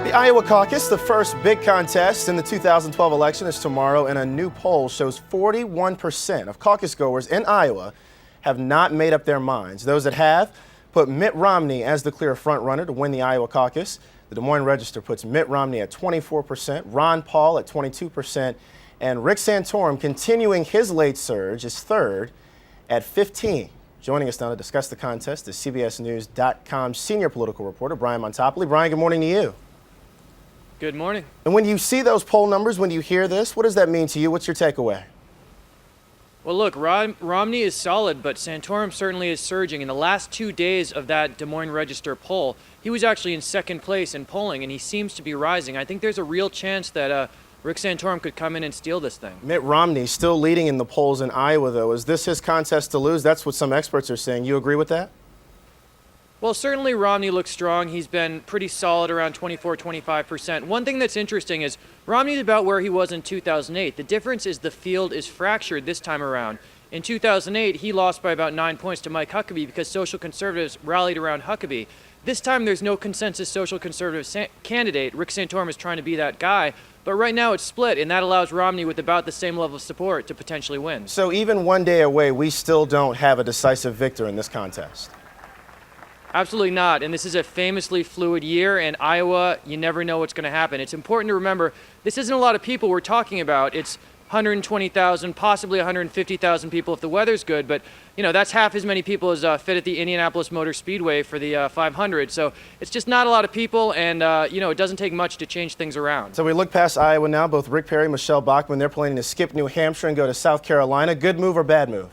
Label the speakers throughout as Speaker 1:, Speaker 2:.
Speaker 1: The Iowa caucus, the first big contest in the 2012 election, is tomorrow, and a new poll shows 41% of caucus goers in Iowa have not made up their minds. Those that have put Mitt Romney as the clear frontrunner to win the Iowa caucus. The Des Moines Register puts Mitt Romney at 24%, Ron Paul at 22%, and Rick Santorum, continuing his late surge, is third at 15%. Joining us now to discuss the contest is CBSNews.com senior political reporter Brian Montopoli. Brian, good morning to you.
Speaker 2: Good morning.
Speaker 1: And when you see those poll numbers, when you hear this, what does that mean to you? What's your takeaway?
Speaker 2: Well, look, Romney is solid, but Santorum certainly is surging. In the last 2 days of that Des Moines Register poll, he was actually in second place in polling, and he seems to be rising. I think there's a real chance that Rick Santorum could come in and steal this thing.
Speaker 1: Mitt Romney still leading in the polls in Iowa, though. Is this his contest to lose? That's what some experts are saying. You agree with that?
Speaker 2: Well, certainly Romney looks strong. He's been pretty solid, around 24-25%. One thing that's interesting is Romney's about where he was in 2008. The difference is the field is fractured this time around. In 2008, he lost by about 9 points to Mike Huckabee because social conservatives rallied around Huckabee. This time, there's no consensus social conservative candidate. Rick Santorum is trying to be that guy. But right now it's split, and that allows Romney with about the same level of support to potentially win.
Speaker 1: So even 1 day away, we still don't have a decisive victor in this contest.
Speaker 2: Absolutely not. And this is a famously fluid year. In Iowa, you never know what's going to happen. It's important to remember this isn't a lot of people we're talking about. It's 120,000, possibly 150,000 people if the weather's good. But, you know, that's half as many people as fit at the Indianapolis Motor Speedway for the 500. So it's just not a lot of people. And, you know, it doesn't take much to change things around.
Speaker 1: So we look past Iowa now. Both Rick Perry and Michelle Bachmann, they're planning to skip New Hampshire and go to South Carolina. Good move or bad move?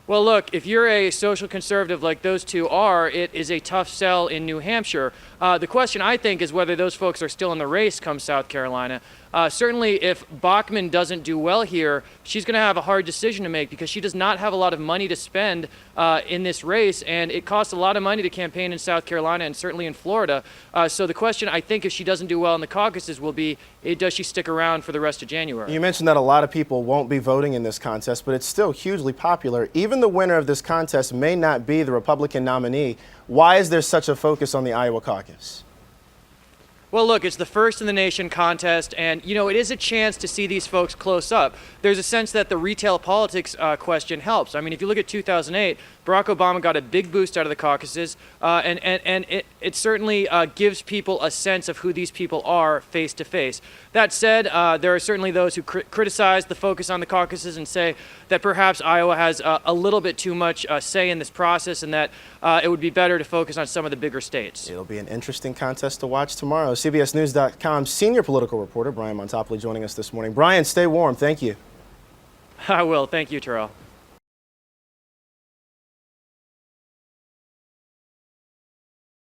Speaker 2: Well, look, if you're a social conservative like those two are, it is a tough sell in New Hampshire. The question, I think, is whether those folks are still in the race come South Carolina. Certainly, if Bachmann doesn't do well here, she's going to have a hard decision to make because she does not have a lot of money to spend in this race, and it costs a lot of money to campaign in South Carolina and certainly in Florida. So the question, I think, if she doesn't do well in the caucuses will be, does she stick around for the rest of January?
Speaker 1: You mentioned that a lot of people won't be voting in this contest, but it's still hugely popular. Even the winner of this contest may not be the Republican nominee. Why is there such a focus on the Iowa caucus?
Speaker 2: Well, look, it's the first in the nation contest, and, you know, it is a chance to see these folks close up. There's a sense that the retail politics question helps. I mean, if you look at 2008, Barack Obama got a big boost out of the caucuses, and it certainly gives people a sense of who these people are face to face. That said, there are certainly those who criticize the focus on the caucuses and say that perhaps Iowa has a little bit too much say in this process and that it would be better to focus on some of the bigger states.
Speaker 1: It'll be an interesting contest to watch tomorrow. CBSNews.com senior political reporter Brian Montopoli joining us this morning. Brian, stay warm. Thank you.
Speaker 2: I will. Thank you, Terrell.